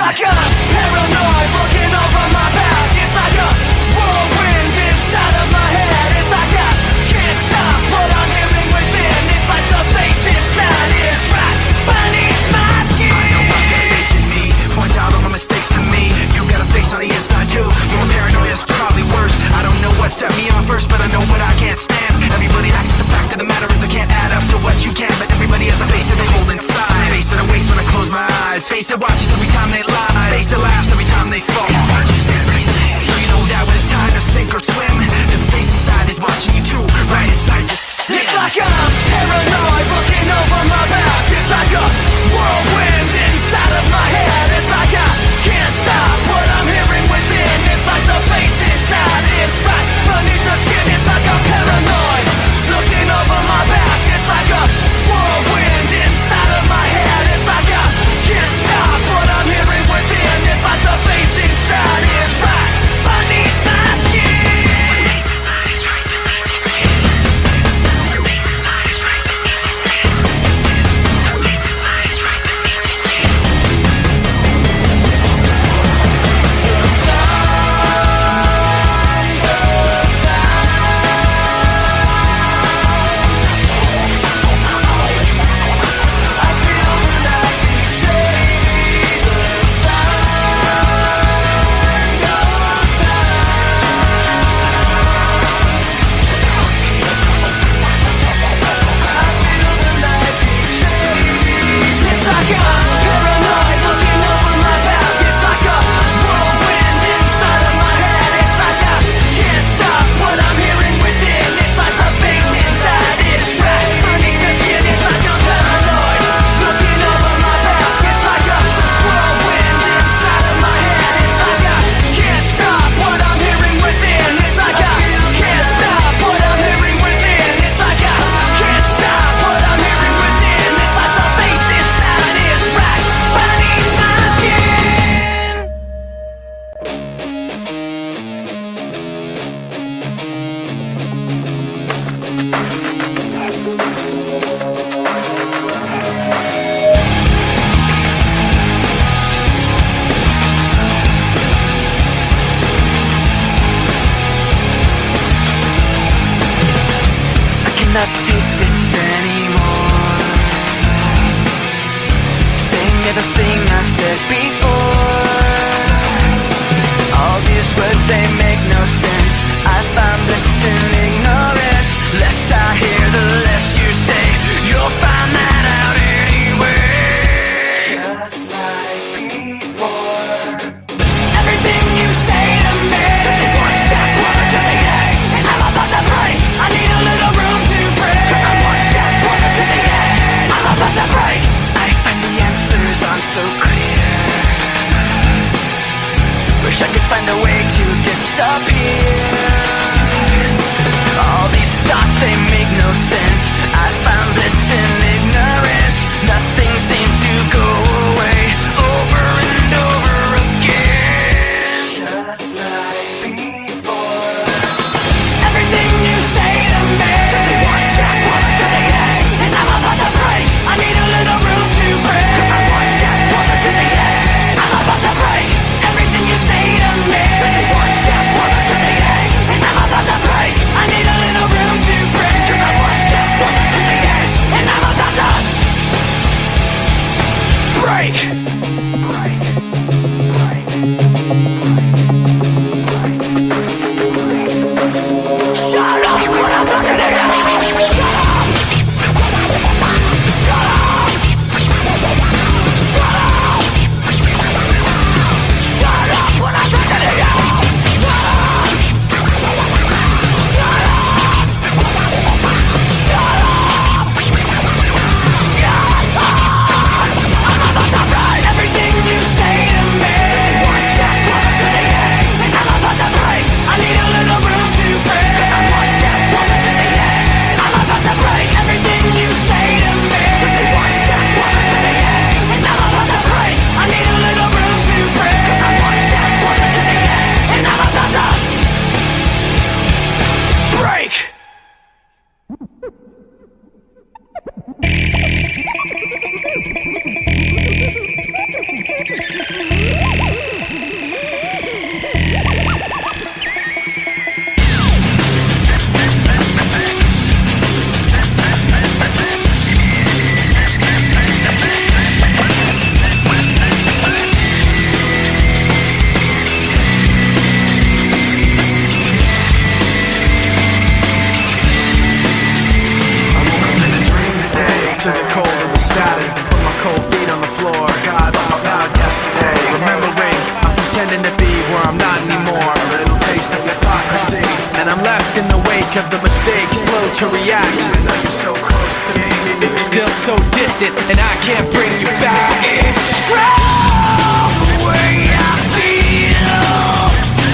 like a paranoid looking over my back. It's like a whirlwind inside of my head. It's like I can't stop what I'm hearing within. It's like the face inside is right beneath my skin. I know I've got a face in me, point out all my mistakes to me. You got a face on the inside too. You're paranoid, it's probably worse. I don't know what set me on first, but I know what I can't stand. Everybody acts, but the fact of the matter is I can't add up to what you can. But everybody has a face that they hold inside. Face that awakes when I close my eyes. Face that watches every time they lie. Face that laughs every time they fall. So you know that when it's time to sink or swim, that the face inside is watching you too. Right inside your skin. It's like I'm paranoid looking over my back. It's like a whirlwind inside of my head. It's like I can't stop what I'm hearing within. It's like the face inside is right beneath the skin. It's like I'm paranoid looking over my back. It's like a whirlwind inside of my head. It's like I can't stop what I'm hearing within. It's like the face inside is right beneath my skin. The face inside is right beneath your skin. The face inside is right beneath your skin. The face inside is right beneath your skin. It's like I'm paranoid looking over my back. It's like a whirlwind inside of my head. It's like I can't stop what I'm hearing within. It's like the face inside is right beneath the skin. It's like I'm paranoid looking over my back. It's like a whirlwind inside of my head. It's like I can't stop what I'm hearing within. It's like I can't stop what I'm hearing within. It's like I can't stop what I'm hearing within. It's like the face inside is right beneath my skin. I cannot take this anymore. Saying everything I've said before. All these words, they make no sense. I find bliss in ignorance. Less I hear, the less you say. You'll find that out anyway. Just like before. Everything you say to me takes me one step closer to the edge, and I'm about to break. I need a little room to breathe. 'Cause I'm one step closer to the edge. I'm about to break. I find the answers aren't so clear. Wish I could find a way to disappear. All these thoughts, they make no sense. I found bliss in ignorance. Nothing seems to go away. Over and over again. Just like before. Everything you say to me takes me one step closer to the edge, and I'm about to break. I need a little room to breathe. 'Cause I'm one step closer to the edge. I'm about to break. Everything you say to me takes me one step closer to the edge, and I'm about to break. I need a little room to breathe. 'Cause I'm one step closer to the edge, and I'm about to break. Shut up when I'm talking to you. Shut up. Shut up. Shut up. Shut up when I'm talking to you. Shut up. Shut up. Shut up. Shut up. I'm about to break. wake of the mistake, slow to react. Even though you're so close to me, still so distant, and I can't bring you back. It's true, the way I feel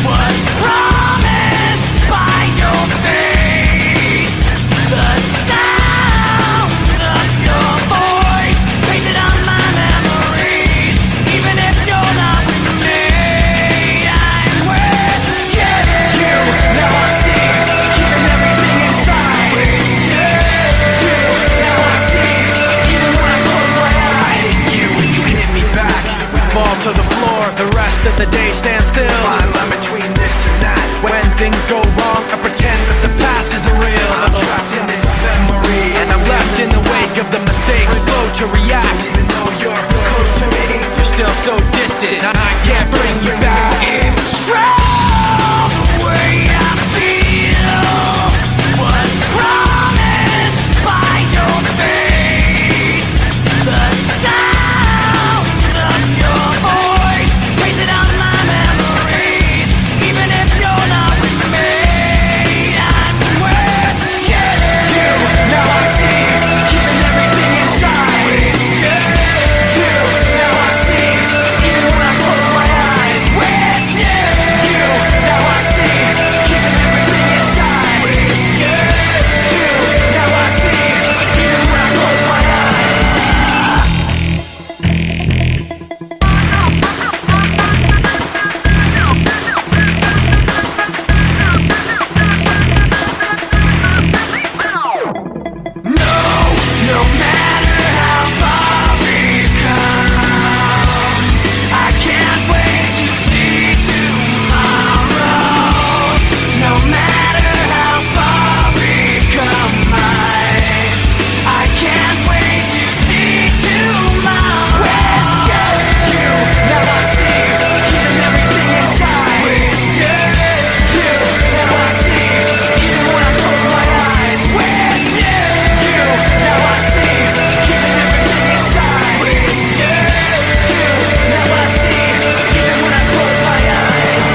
was promised by your face. The sound of your voice painted on my memories. Even if you're not with me, I'm with you. Now I see, keeping everything inside. You, now I see, even when I close my eyes. You hit me back, we fall to the floor. The rest of the day stand still. Fine line between this and that. When things go wrong, I pretend that the past isn't real. I'm trapped in this memory, and I'm left in the wake of the mistakes, slow to react. Even though you're close to me, you're still so distant, I can't bring you back. It's true, the way I feel was promised by your face. The sound of your voice painted on my memories. Even if you're not with me, I'm with you. Now I see, keeping everything inside. You, now I see, even when I close my eyes. With you. Now I see, keeping everything inside. You, now I see, even when I close my eyes. No matter how far we've come, I can't wait to see tomorrow. No matter how far we've come, I can't wait to see tomorrow. With you, Now I see, keeping everything inside. You, now I see, even when I close my eyes. with you, Now I see, keeping everything inside. Now I see, even when I close my eyes.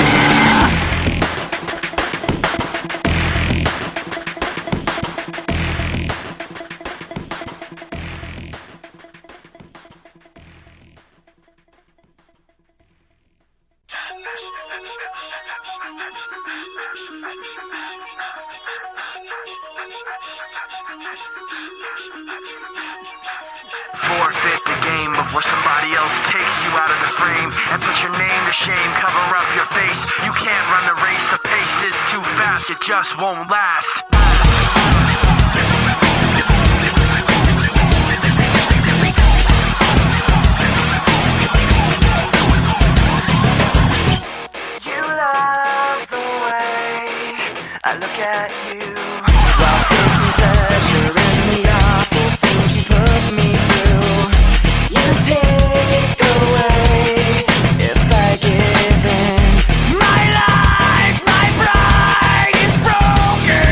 Forfeit the game before somebody else takes you out of the frame and put your name to shame, cover up your face. You can't run the race, the pace is too fast, it just won't last. you love the way I look at you while taking pleasure in the awful things you put me through. You take away if I give in. My life, my pride is broken.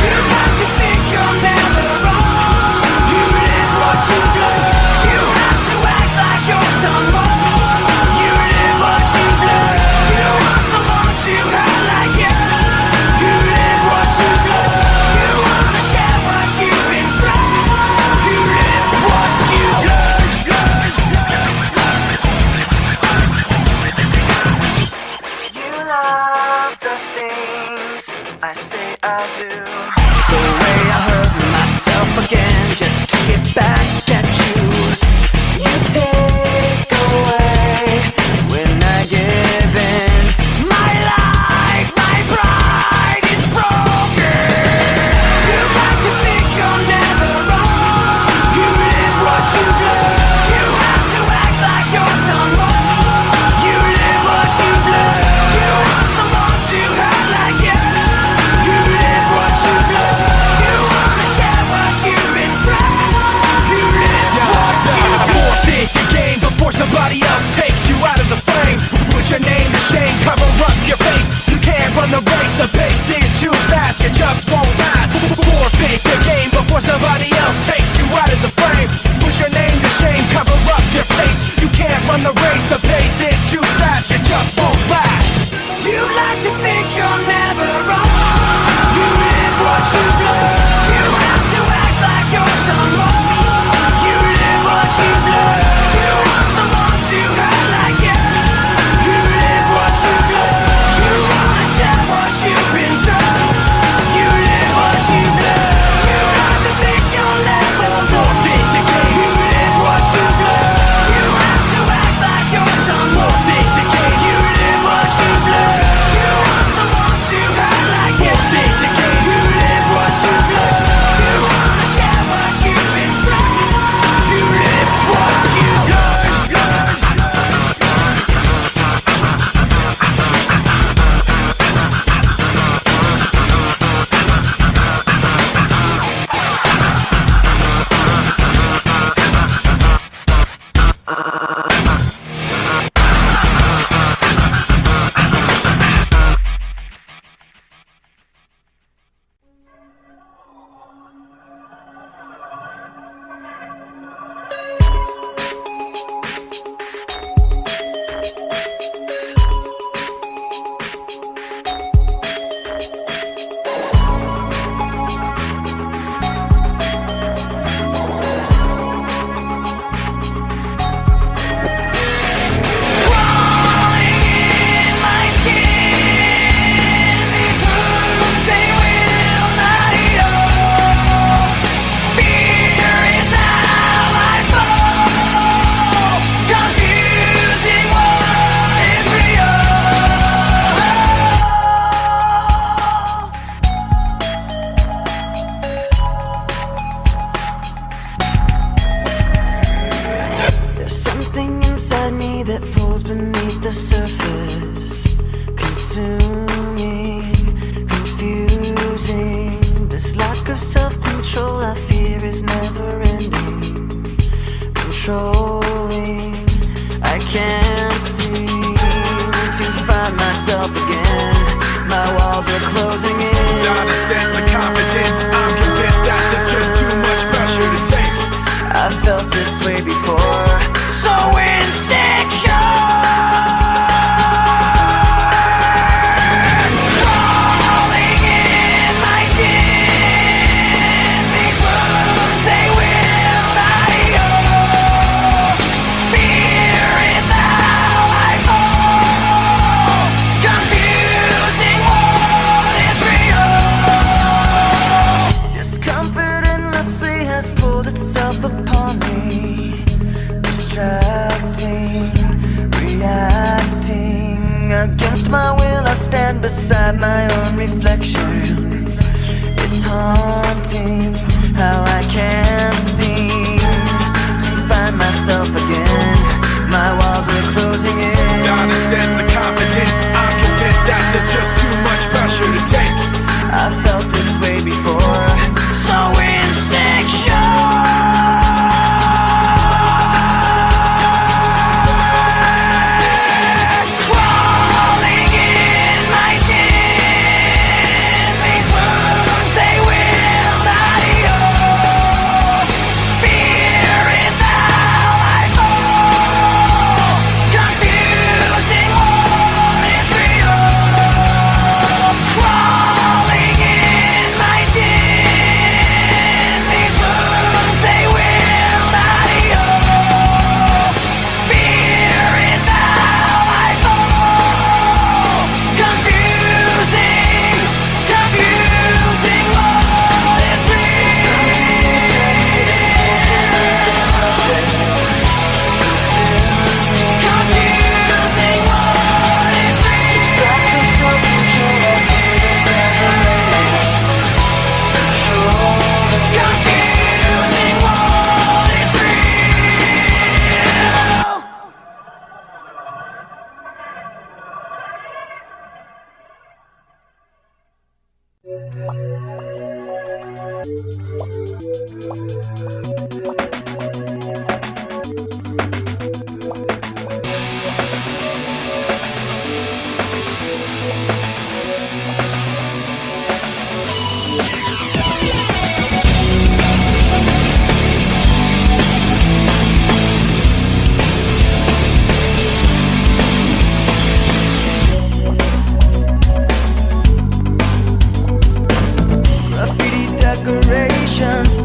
You have to think you're never wrong. You live what you do. You have to act like you're someone. You live what you do. You want someone to have like you. You live what you do. You wanna share what you've been through. You live what you do. You love the things I say I'll do. The way I hurt myself again just to get back at you. You take away when I give in. My life, my pride is broken. You like to think you're never wrong. You live what you do. You have to act like you're someone. You live what you do. You want someone to have like you. You live what you do. You wanna share what you've been through. You live what you do. Forfeit the game before somebody else takes you out of the frame. Put your name to shame, cover up your face. You can't run the race, the pace is too fast, you just won't last. Forfeit the game before somebody else takes you out of the frame. Put your name to shame, cover up your face. You can't run the race, the pace is too fast, you just won't last. You like to think you're never wrong. You beneath the surface, consuming, confusing. This lack of self-control I fear is never ending, controlling. I can't seem to find myself again. My walls are closing in. Not a sense of confidence, I'm convinced that there's just too much pressure to take. I felt this way before, so insecure. Crawling in my skin, these wounds, they will not heal. Fear is how I fall, confusing what is real. Discomfort endlessly has pulled itself upon me, distracting, reacting. Against my will I stand beside my own reflection. It's haunting how I can't seem to find myself again. My walls are closing in. Not a sense of confidence, I'm convinced that there's just too much pressure to take. I felt this way before, so insecure.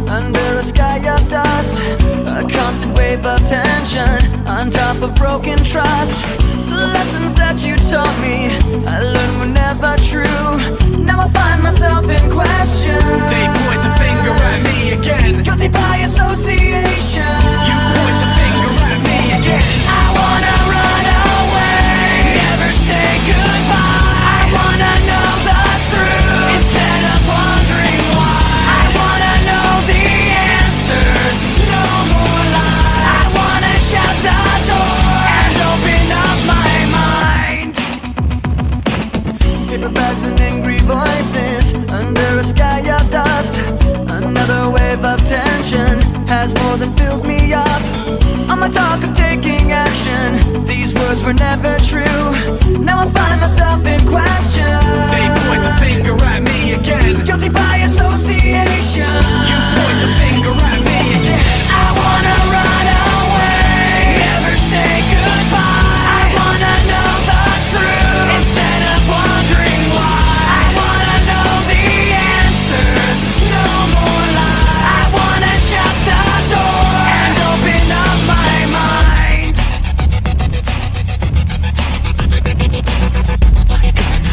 Under a sky of dust, a constant wave of tension on top of broken trust. The lessons that you taught me, I learned were never true. Now I find myself in question. They point the finger at me again. Guilty by association. You point the finger at me again. I wanna run away, never say goodbye. I wanna know the truth instead of wondering why. I wanna know the answers, no more lies. I wanna shut the door and open up my mind. Paper bags and angry voices under a sky of dust. Another wave of tension has more than filled me up. On my talk of taking action, these words were never true. Now I find myself in question. They point the finger at me again. Guilty by association. You point the finger at me again. I wanna run away, never say goodbye. I wanna know the truth instead of wondering why. I wanna know the answers, no more lies. I wanna shut the door and open up my mind. My God.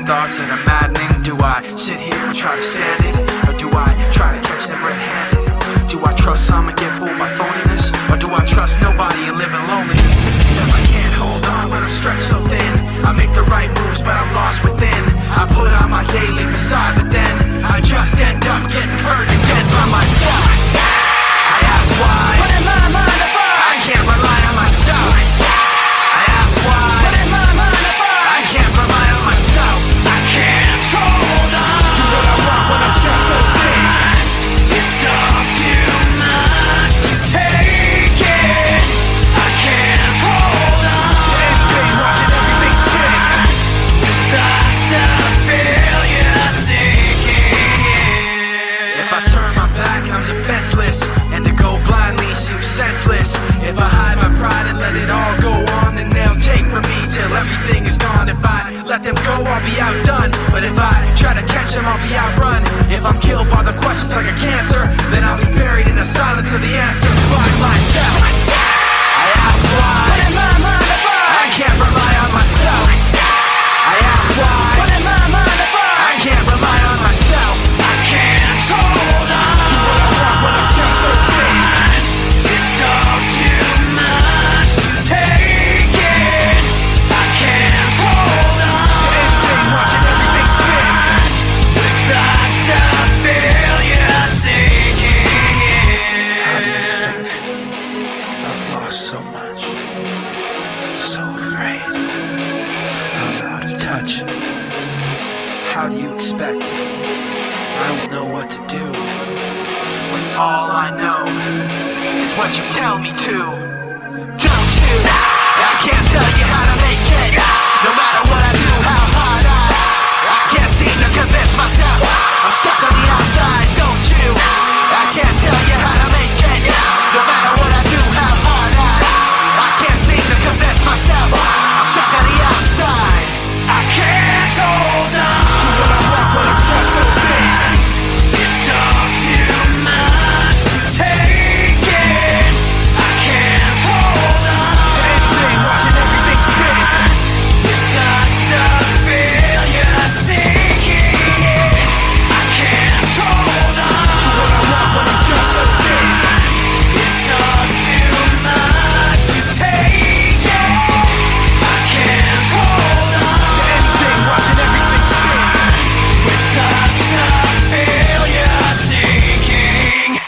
my thoughts that are maddening? Do I sit here and try to stand it? Or do I try to catch them red-handed? Do I trust some and get fooled by phoniness? Or do I trust nobody and live in loneliness? Because I can't hold on when I'm stretched so thin. I make the right moves but I'm lost within. I put on my daily facade but then I just end up getting hurt again by myself. I ask why, But in my mind I find I can't rely on myself. I ask why, But in my mind I find I can't rely on myself. I can't hold on Do what I want when I'm stretched so thin. It's all too much to take it. I can't hold on Everything, watching everything spin. Thoughts of failure sinking in. If I turn my back, I'm defenseless, and to go blindly seems senseless. If I hide my pride and let it all go on, then they'll take from me till everything is gone. If I let them go, I'll be outdone. But if I try to catch them, I'll be outrun. If I'm killed by the questions like a cancer, then I'll be buried in the silence of the answer by myself. I ask why, But in my mind I find I can't rely on myself. I ask why, But in my mind I find I can't rely on myself. I can't hold on Do what I want when I'm stretched so thin. It's all too much to take it. I can't hold on Everything, watching everything spin. Thoughts of failure sinking How do you in. think I've lost so much? So afraid. I'm out of touch. How do you expect I will know what to do when all I know is what you tell me to? Don't you? I can't tell you how to make it. No matter what I do, how hard I can't seem to convince myself. I'm stuck on the outside, don't you? I can't tell you how to make it. No matter what I do, how hard I can't seem to convince myself. I'm stuck on the outside. I can't hold on Do what I want when I'm stretched so thin. It's all too much to take it. I can't hold on Everything, watching everything spin. Thoughts of failure sinking in. I can't hold on Do what I want when I'm stretched so thin. It's all too much to take it. I can't hold on Everything, watching everything spin. Thoughts of failure sinking.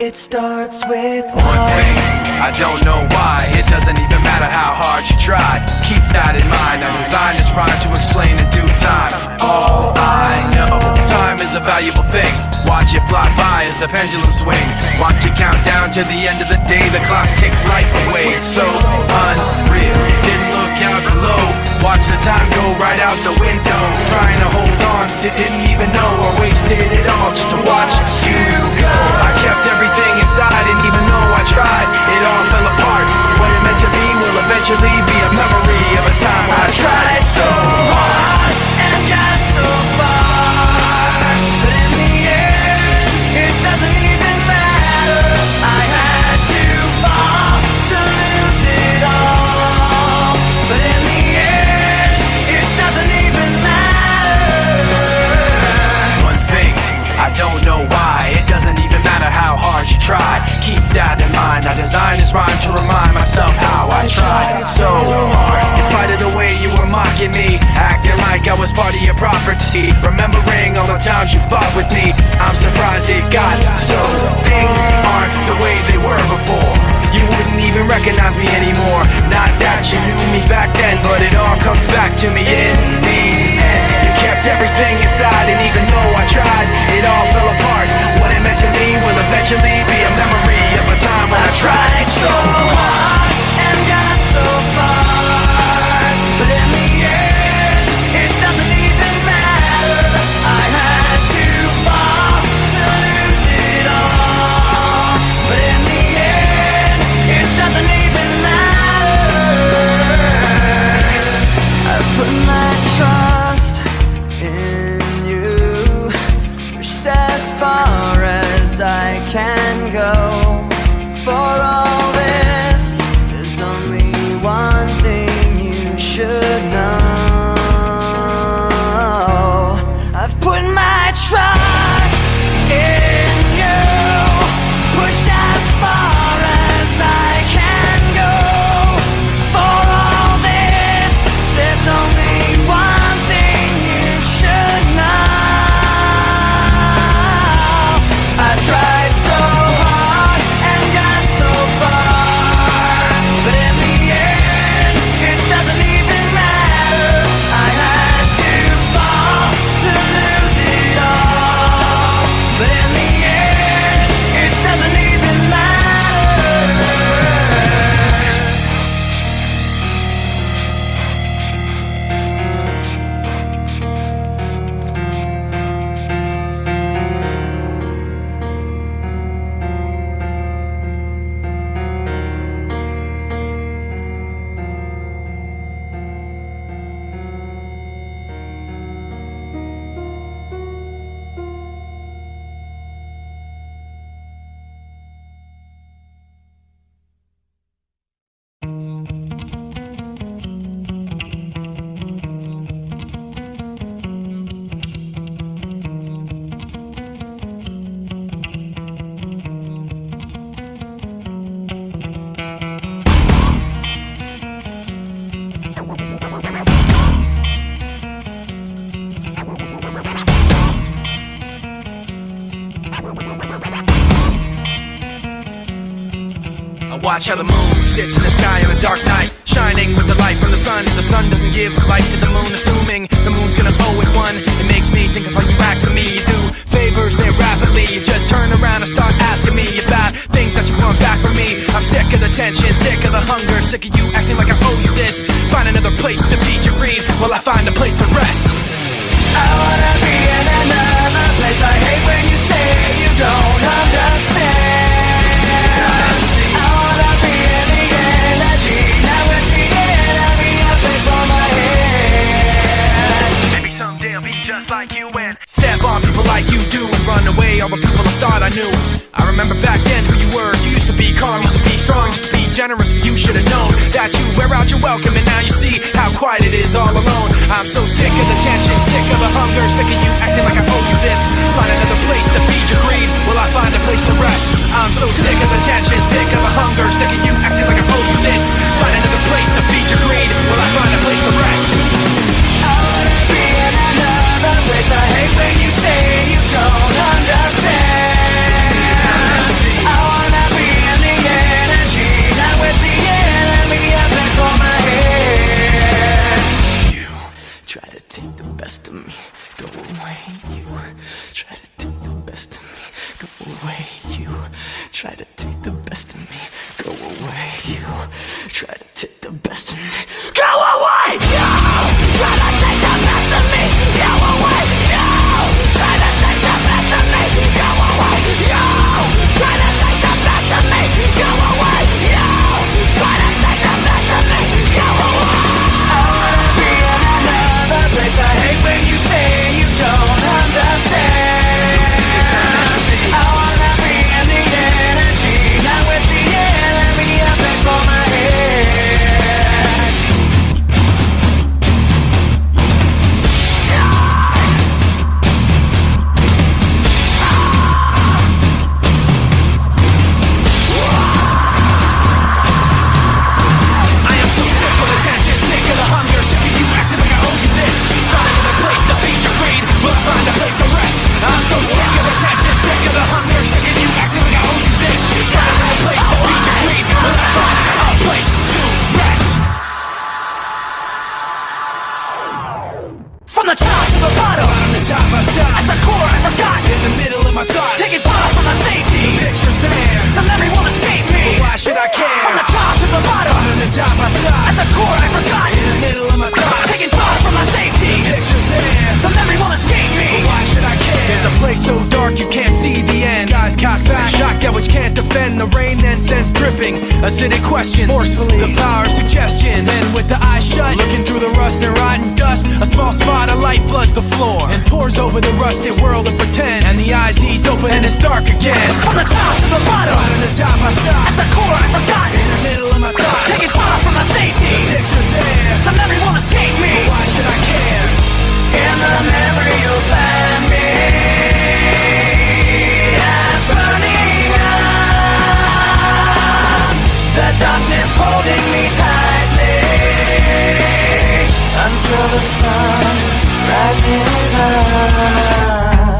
It starts with One thing, I don't know why. It doesn't even matter how hard you try. Keep that in mind. I designed this rhyme to explain in due time. All I know, time is a valuable thing. Watch it fly by as the pendulum swings. Watch it count down to the end of the day. The clock takes life away. It's so unreal. Didn't look out below. Watch the time go right out the window. Trying to hold on to didn't even know or wasted it all just to watch you go. I kept everything inside and even though I tried, it all fell apart. What it meant to be will eventually be a memory of a time when I tried so hard And got so far, but in the end, it doesn't even matter. I had to fall to lose it all, but in the end, it doesn't even matter. One thing, I don't know why. It doesn't even matter how hard you try. Keep that in mind. I designed this rhyme to remind myself how I tried so hard. In spite of the way you were mocking me, acting like I was part of your property, remembering all the times you fought with me, I'm surprised it got so. Things aren't the way they were before. You wouldn't even recognize me anymore. Not that you knew me back then, but it all comes back to me in the end. You kept everything inside, and even though I tried, it all fell apart. What it meant to me will eventually be a memory of a time when I tried so hard And got so far, but in the end, it doesn't even matter. I had to fall to lose it all, but in the end, it doesn't even matter. Watch how the moon sits in the sky on a dark night, shining with the light from the sun. The sun doesn't give light to the moon, assuming the moon's gonna owe it one. It makes me think of how you act for me. You do favors there rapidly. You just turn around and start asking me about things that you want back from me. I'm sick of the tension, sick of the hunger, sick of you acting like I owe you this. Find another place to feed your greed while I find a place to rest. I wanna be in another place. I hate when you say you don't understand. I wanna be in the energy, now at the enemy, a place for my head. Maybe someday I'll be just like you and step on people like you do and run away all the people I thought I knew. I remember back then who you were. You used to be calm, used to be strong, used to be generous, but you should have known that you wear out your welcome, and now you see how quiet it is all alone. I'm so sick of the tension, sick of the hunger, sick of you acting like I owe you this. Find another place to feed your greed while I find a place to rest. I'm so sick of the tension, sick of the hunger, sick of you acting like I owe you this. Find another place to feed your greed while I find a place to rest. I wanna be in another place. I hate when you say you don't understand. I wanna be in the energy, not with the enemy, a place for my head. You try to take the best of me, go away. You try to take the best of me, go away. You try to take the best of me, go away. You try to take the best of me, go away. You try to take the best of me, go away. You try to take the best of me, go away. You try to take the best of me, go away. You try to take the best of me, go away. I wanna be in another place. I hate when you say you don't understand. I wanna be in the energy, not with the enemy, a place for my head. I am so sick of the tension, sick of the hunger, sick of you acting like I owe you this. Find another place to feed your greed, will I find a place to rest? I'm so sick of the tension, sick of the hunger, sick of you acting like I owe you this. Find another place to feed your greed, will I find a place to rest? From the top to the bottom, Bottom to top, I stop. at the core I forgot. In the middle of my thoughts, Take it far from my safety, pictures there. the memory won't escape me. Why should I care? From the top to the bottom, Bottom to top, I stop. at the core I forgot. In the middle of my thoughts, Take it far from my safety, pictures there. the memory won't escape me. Why should I care? There's a place so dark you can't see the end. Skies cocked back, shotgun which can't defend. The rain then sends dripping, acidic questions forcefully. The power of suggestion. Then with the eyes shut, looking through the rust and rotten dust, a small spot of light floods the floor and pours over the rusted world of pretend. And the eyes ease open and it's dark again. From the top to the bottom, Bottom to top, I stop. at the core I forgot. In the middle of my thoughts, Take it far from my safety, pictures there. the memory won't escape me. Why should I care? In the memory you'll find me as burning up. The darkness holding me tightly until the sun rises up.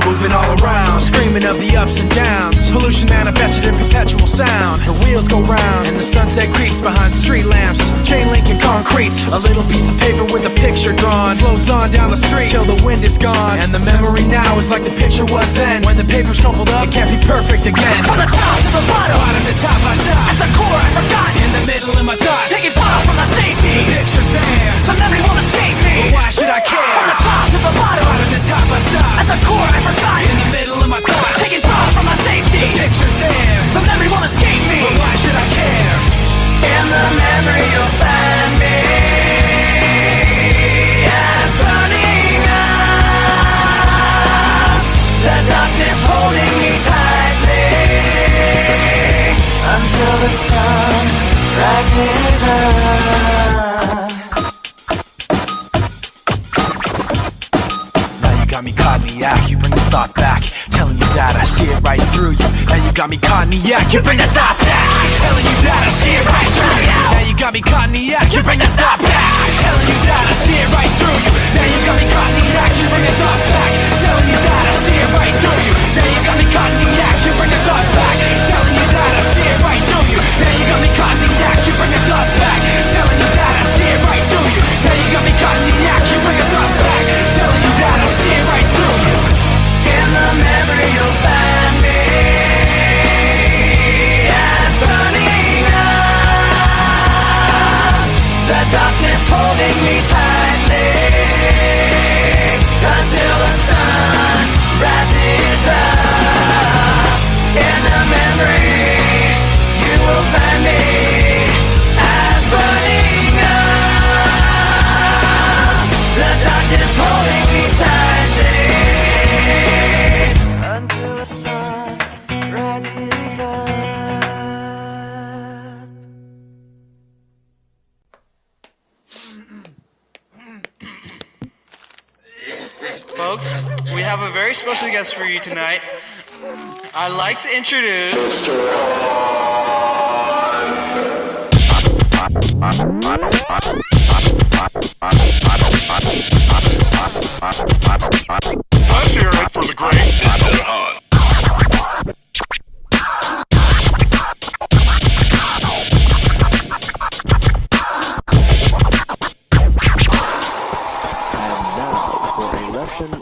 Moving all around, screaming of the ups and downs. Pollution manifested in perpetual sound. The wheels go round and the sunset creeps behind street lamps. Chain link and concrete, a little piece of paper with a picture drawn. Floats on down the street till the wind is gone. And the memory now is like the picture was then. When the paper's crumpled up, it can't be perfect again. From the top to the bottom, Bottom to top, I stop. at the core I forgot. In the middle of my thoughts, Take it far from my safety, pictures there. the memory won't escape me. Why should I care? From the top to the bottom, Bottom to top, I stop. at the core I forgot. In the middle of my thoughts, Take it far from my safety, pictures there. the memory won't escape me. Why should I care? In the memory you'll find me as burning up. The darkness holding me tightly until the sun rises up. Now you got me caught in the act, you bring the thought back. Telling you that I see it right through you. Now you got me caught in the act, you bring the thought back. Telling you that I see it right through you. Now you got me caught in the act, you bring the thought back. Telling you that I see it right through you. Now you got me caught in the act, you bring the thought back. Telling you that I see it right through you. Now you got me caught in the act, you bring Folks, we have a very special guest for you tonight. I'd like to introduce... Let's hear it for the great Mr. Han.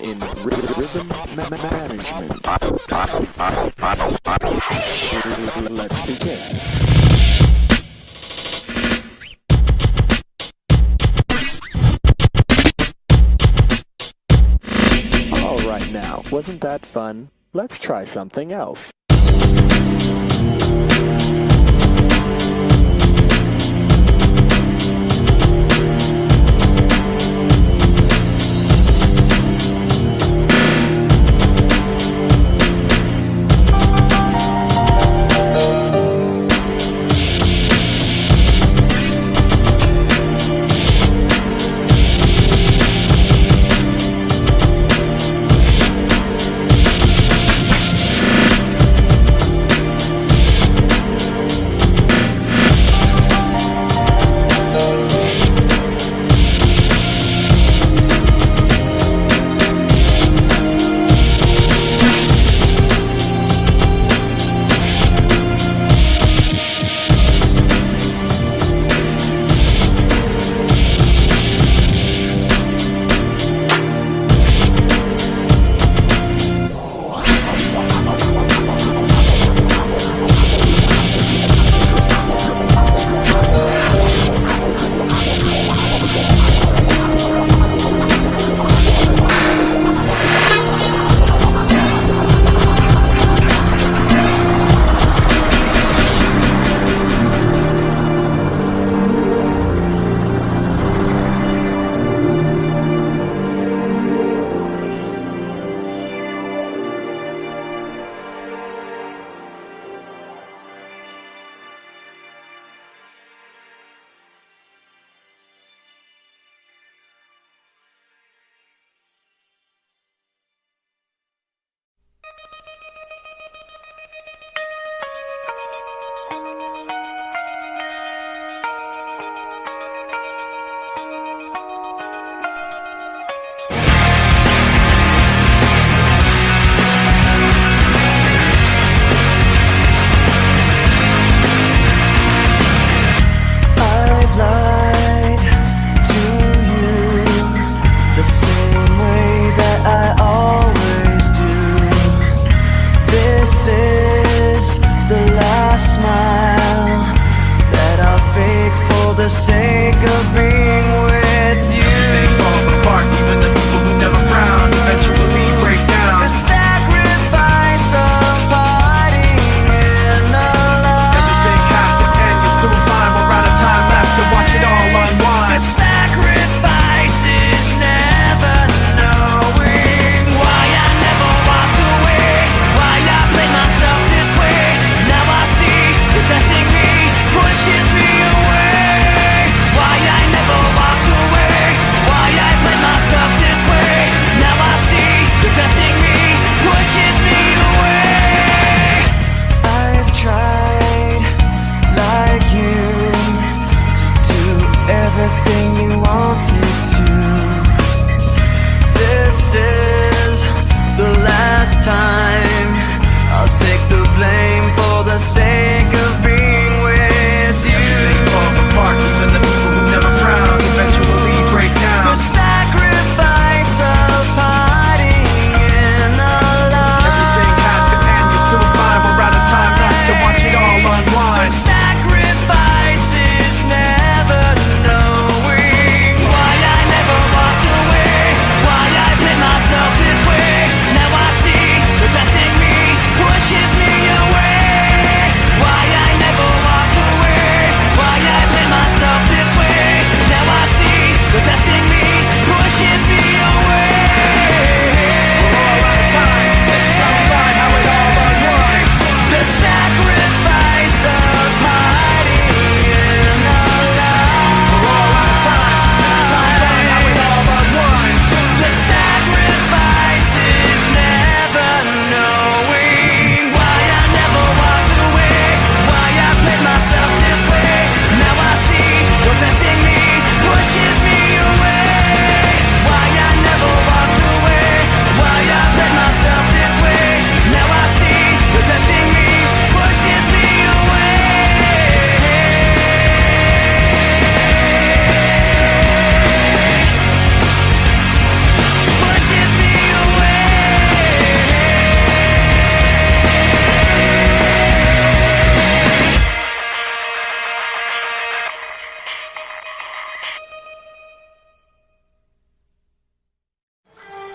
In rhythm management. Let's begin. All right now, wasn't that fun? Let's try something else.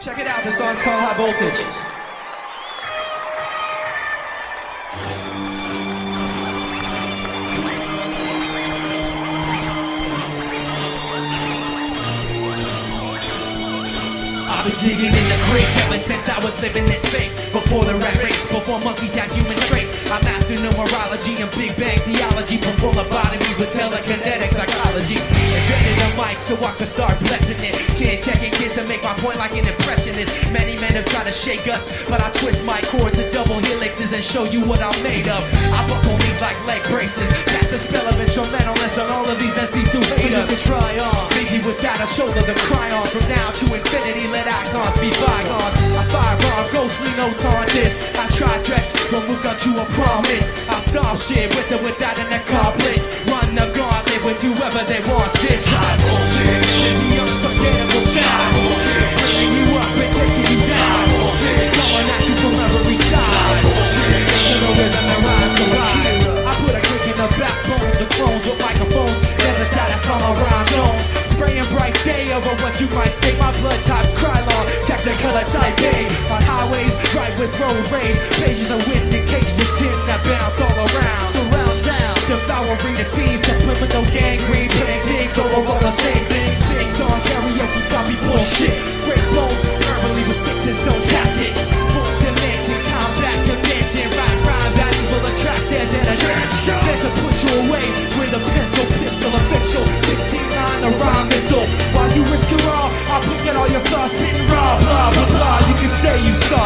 Check it out, the song's called High Voltage. I've been digging in the crates ever since I was living in space. Before the rat race, before monkeys had human traits, I mastered numerology and Big Bang theology. Perform lobotomies with telekinetic psychology. Invented a mic so I could start blessing it. Chin checking kids to make my point like an impressionist. Many men have tried to shake us, but I twist my chords to double helixes and show you what I'm made of. I buckle these like leg braces. That's the spell of instrumentalists on all of these MCs who hate us. So you can try on, Biggie without a shoulder to cry on. From now to infinity, let icons be bygone. I firearm, ghostly notes on this. I try dress from Luca to a promise. I stomp shit with or without an accomplice. Run the gauntlet with whoever they want. This high voltage, the unforgettable sound. Bringing you up and taking you down. Coming at you from every side. To the rhythm and rhyme collide. I put a kick in the backbones of clones with microphones. Never satisfy my rhyme zones. Spraying bright day over what you might say. My blood types cry long, technicolor type A. On highways, right with road rage. Pages of wind and cages of tin that bounce all around. Surround sound, devouring the scene. Subliminal gangrene, paintings over all the same things. Sing song karaoke, got me bullshit. Break bones, verbally with sticks and stone tactics. Full dimension, combat convention. Right rhymes, that evil attracts there's an attraction. There to push you away with a pencil, pistol, official 16-9, the rhyme missile. While you risk your all, I'll pick at all your flaws, spitting raw, blah, blah, blah. You can say you saw.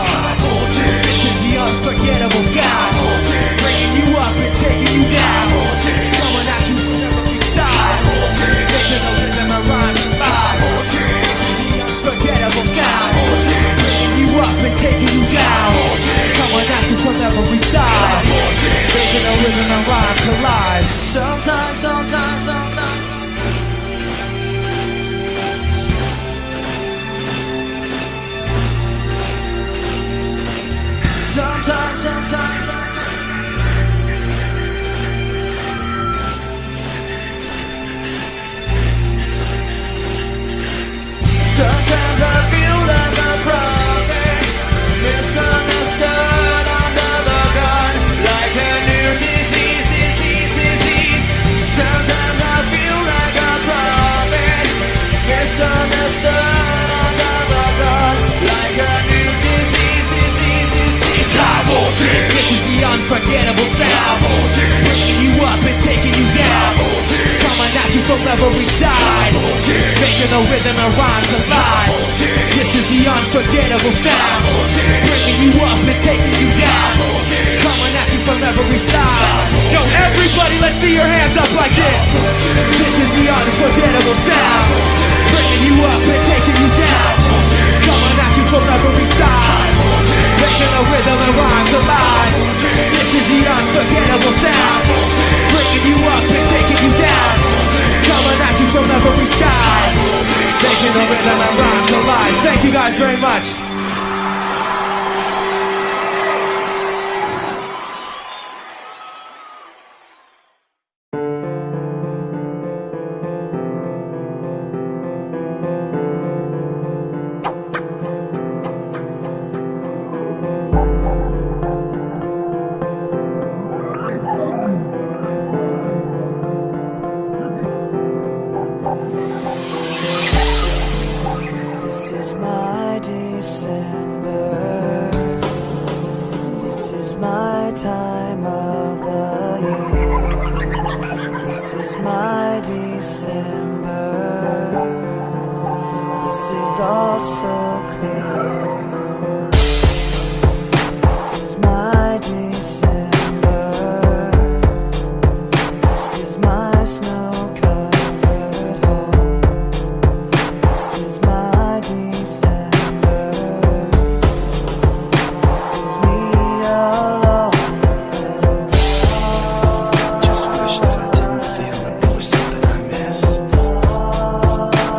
This is the unforgettable sound. Bringing you up and taking you down. Coming at you from every side. Making a rhythm and rhyme live. This is the unforgettable sound. Bringing you up and taking you down. Coming at you from every side. Making a rhythm and rhyme collide. Sometimes. Sometimes I feel like a prophet, misunderstood under the gun, like a new disease. Sometimes I feel like a prophet, misunderstood under the gun, like a new disease. High voltage. This is the unforgettable sound. Bringing you up and taking you down. Coming at you from every side. Making a rhythm and rhyme collide. This is the unforgettable sound. Bringing you up and taking you down. Coming at you from every side. Yo, everybody, let's see your hands up like this. This is the unforgettable sound. Bringing you up and taking you down. Coming at you from every side. Making a rhythm and rhyme collide. This is the unforgettable sound. Bringing you up and taking you down. Coming at you from every side. Making a rhythm and rhyme collide. Thank you guys very much.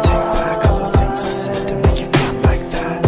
Take back all the things I said to make you feel like that.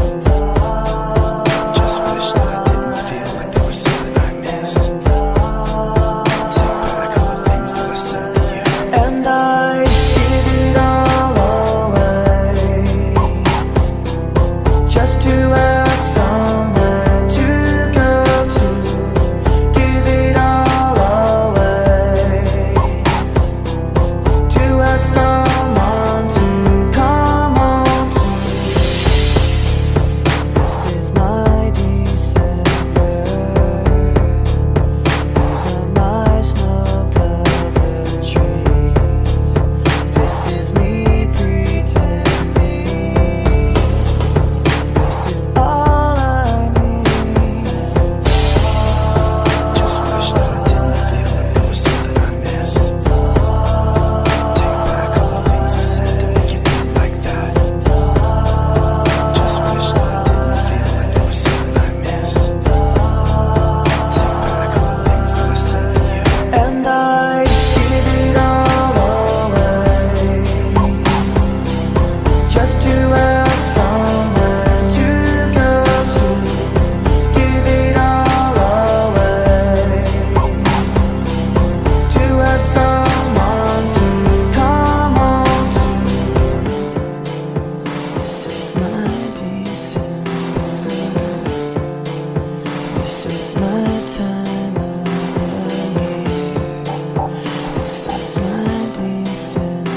This is my December.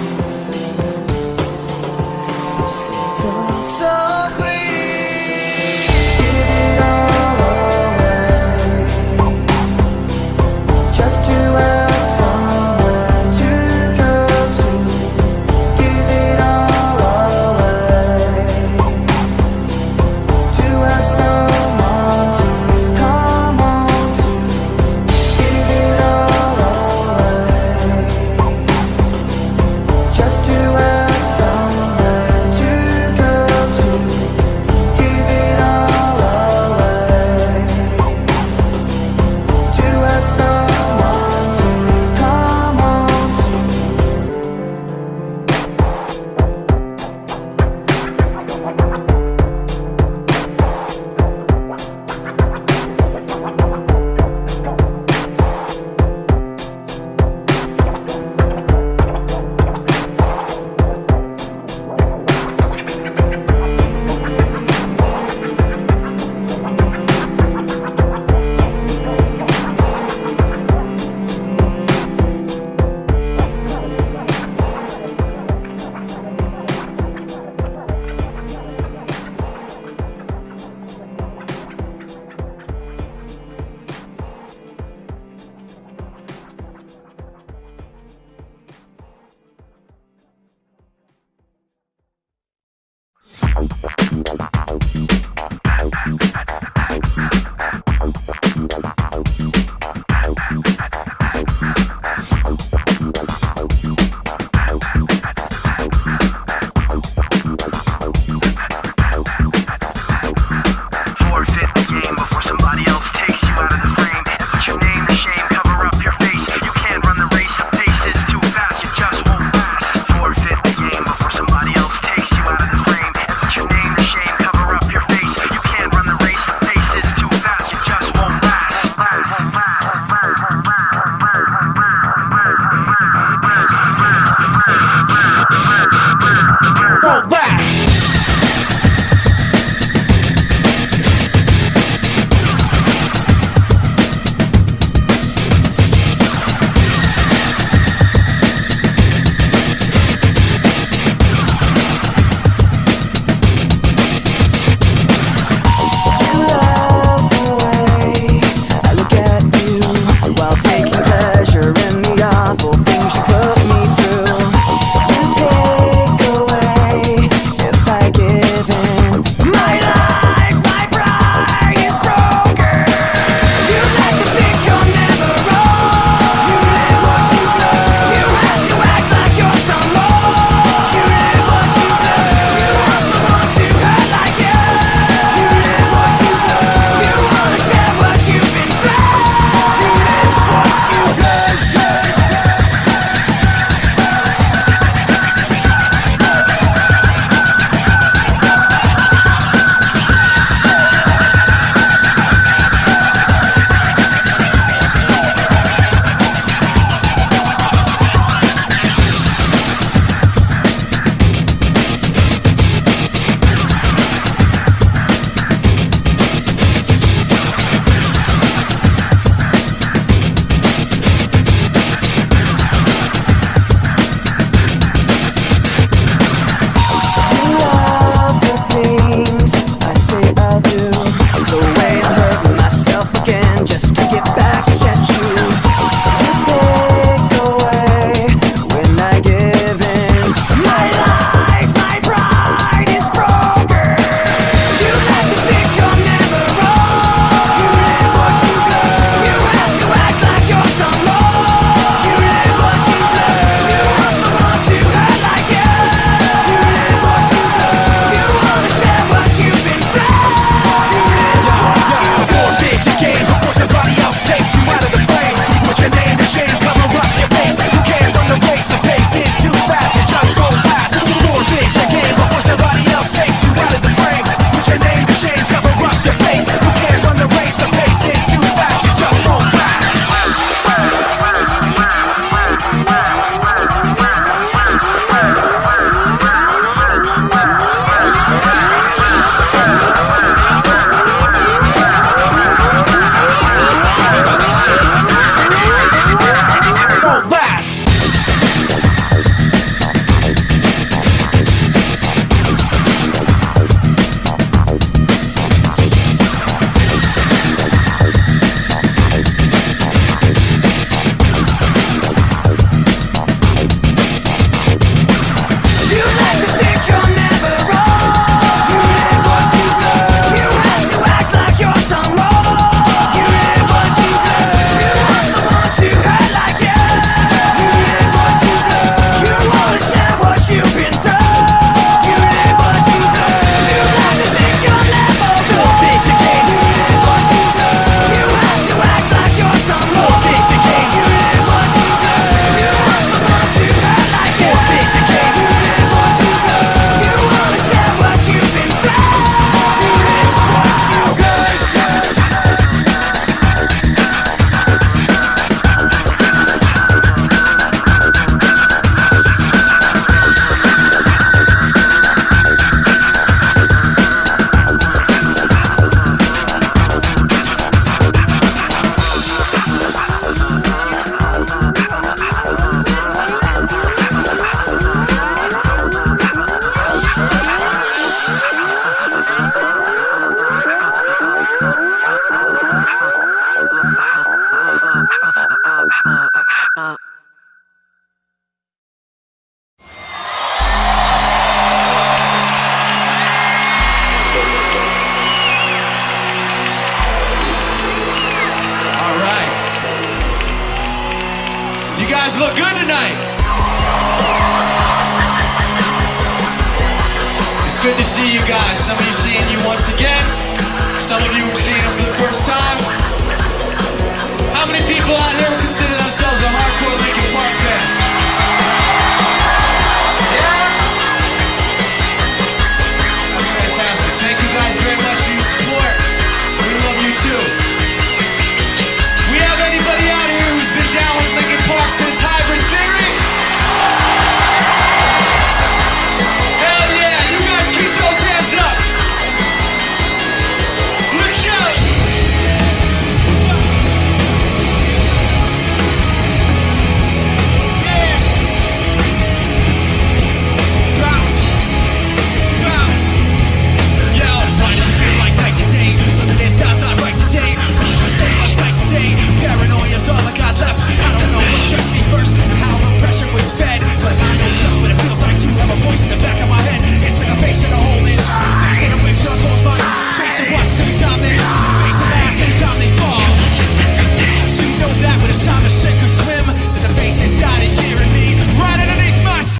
This is all so clean. Give it all away, just to have somewhere to go to. Give it all away, to have someone to come home to. Give it all away, just to have somewhere to go to. Give it all away, to have someone to come home to. Forfeit the game before somebody else takes you out of the frame and put your name to shame, cover up your face. You can't run the race, the pace is too fast, you just won't last. Forfeit the game before somebody else takes you out of the frame and put your name good to see you guys. Some of you seeing you once again. Some of you are seeing them for the first time. How many people out here consider themselves a hardcore Linkin Park fan? Yeah? That's fantastic. Thank you guys very much for your support. We love you too. We have anybody out here who's been down with Linkin Park since Hybrid Theory? Hell yeah, you guys keep those hands up. Let's go. Bounce. Bounce. Yo, why does it feel like night today? Something that sounds not right today. So uptight today. Paranoia's all I got left. I don't know what stressed me first and how the pressure was fed, but I know just what it feels like to have a voice in the back of my head. It's like a face and a hole in it. Face and a wig so I close my face and watch every time they face and last anytime they